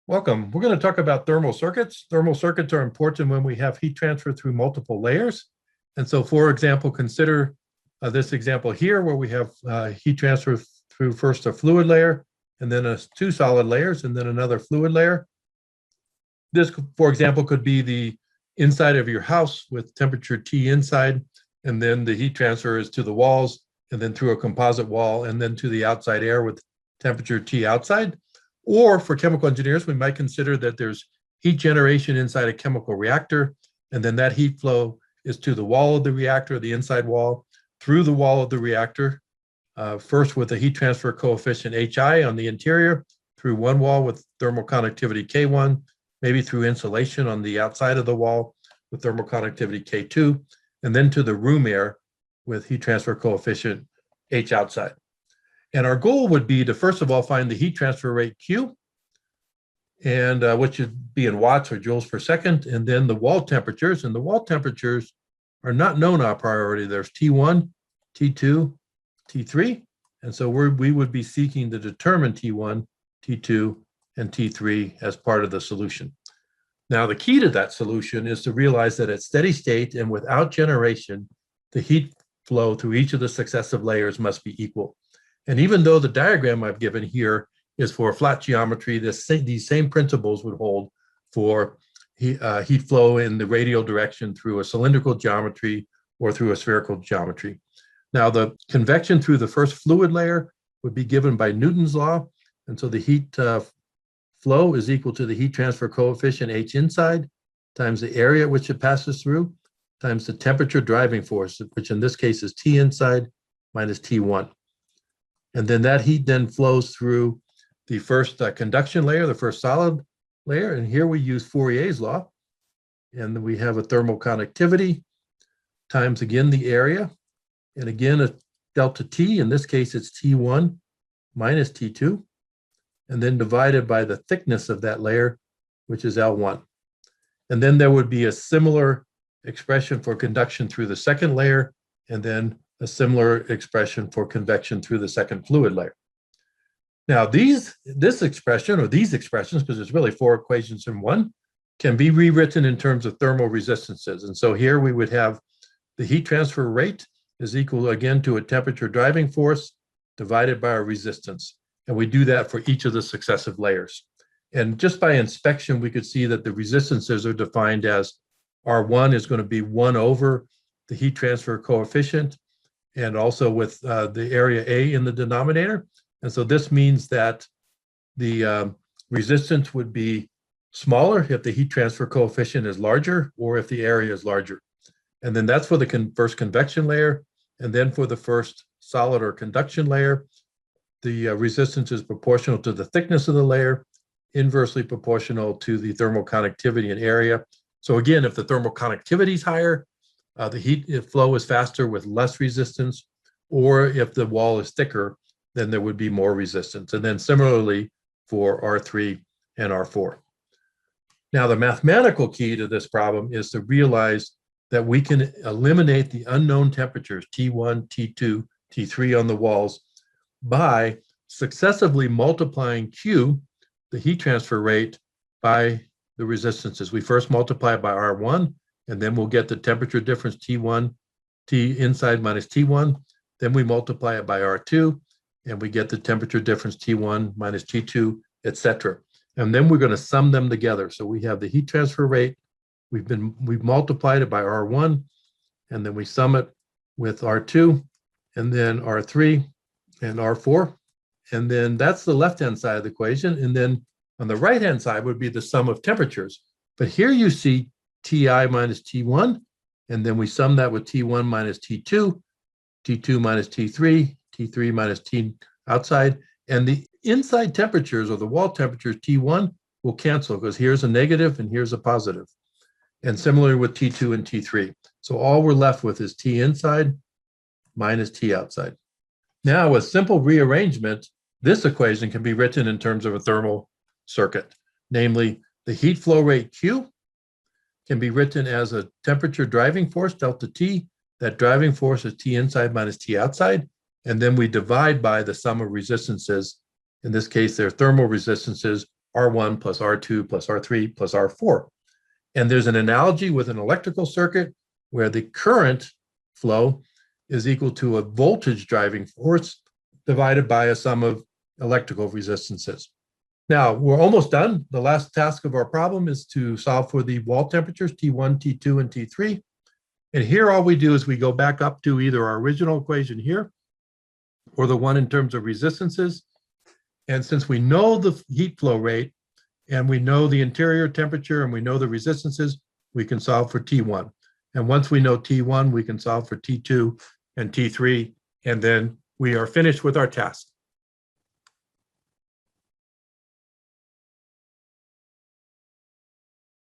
Welcome. We're going to talk about thermal circuits. Thermal circuits are important when we have heat transfer through multiple layers. And so, for example, consider this example here where we have heat transfer through first a fluid layer and then two solid layers and then another fluid layer. This, for example, could be the inside of your house with temperature T inside, and then the heat transfer is to the walls and then through a composite wall and then to the outside air with temperature T outside. Or for chemical engineers, we might consider that there's heat generation inside a chemical reactor, and then that heat flow is to the wall of the reactor, the inside wall, through the wall of the reactor, first with a heat transfer coefficient HI on the interior, through one wall with thermal conductivity K1, maybe through insulation on the outside of the wall with thermal conductivity K2, and then to the room air with heat transfer coefficient H outside. And our goal would be to, first of all, find the heat transfer rate Q, and which should be in watts or joules per second, and then the wall temperatures. And the wall temperatures are not known a priori. There's T1, T2, T3. And so we would be seeking to determine T1, T2, and T3 as part of the solution. Now, the key to that solution is to realize that at steady state and without generation, the heat flow through each of the successive layers must be equal. And even though the diagram I've given here is for flat geometry, these same principles would hold for heat flow in the radial direction through a cylindrical geometry or through a spherical geometry. Now, the convection through the first fluid layer would be given by Newton's law. And so the heat flow is equal to the heat transfer coefficient H inside times the area which it passes through times the temperature driving force, which in this case is T inside minus T1. And then that heat then flows through the first conduction layer, the first solid layer. And here we use Fourier's law. And then we have a thermal conductivity times, again, the area. And again, a delta T. In this case, it's T1 minus T2. And then divided by the thickness of that layer, which is L1. And then there would be a similar expression for conduction through the second layer, and then a similar expression for convection through the second fluid layer. Now, this expression, or these expressions, because there's really four equations in one, can be rewritten in terms of thermal resistances. And so here we would have the heat transfer rate is equal, again, to a temperature driving force divided by our resistance. And we do that for each of the successive layers. And just by inspection, we could see that the resistances are defined as R1 is going to be 1 over the heat transfer coefficient, and also with the area A in the denominator. And so this means that the resistance would be smaller if the heat transfer coefficient is larger or if the area is larger. And then that's for the first convection layer. And then for the first solid or conduction layer, the resistance is proportional to the thickness of the layer, inversely proportional to the thermal conductivity and area. So again, if the thermal conductivity is higher, the heat flow is faster with less resistance, or if the wall is thicker, then there would be more resistance. And then similarly for R3 and R4. Now, the mathematical key to this problem is to realize that we can eliminate the unknown temperatures, T1, T2, T3 on the walls, by successively multiplying Q, the heat transfer rate, by the resistances. We first multiply by R1, and then we'll get the temperature difference T1, T inside minus T1. Then we multiply it by R2, and we get the temperature difference T1 minus T2, etc. And then we're going to sum them together. So we have the heat transfer rate. We've multiplied it by R1, and then we sum it with R2, and then R3 and R4. And then that's the left-hand side of the equation. And then on the right-hand side would be the sum of temperatures. But here you see Ti minus T1, and then we sum that with T1 minus T2, T2 minus T3, T3 minus T outside, and the inside temperatures or the wall temperatures T1 will cancel because here's a negative and here's a positive. And similarly with T2 and T3. So all we're left with is T inside minus T outside. Now with simple rearrangement, this equation can be written in terms of a thermal circuit, namely the heat flow rate Q can be written as a temperature driving force, delta T. That driving force is T inside minus T outside. And then we divide by the sum of resistances. In this case, they're thermal resistances R1 plus R2 plus R3 plus R4. And there's an analogy with an electrical circuit where the current flow is equal to a voltage driving force divided by a sum of electrical resistances. Now, we're almost done. The last task of our problem is to solve for the wall temperatures, T1, T2, and T3. And here all we do is we go back up to either our original equation here or the one in terms of resistances. And since we know the heat flow rate and we know the interior temperature and we know the resistances, we can solve for T1. And once we know T1, we can solve for T2 and T3, and then we are finished with our task.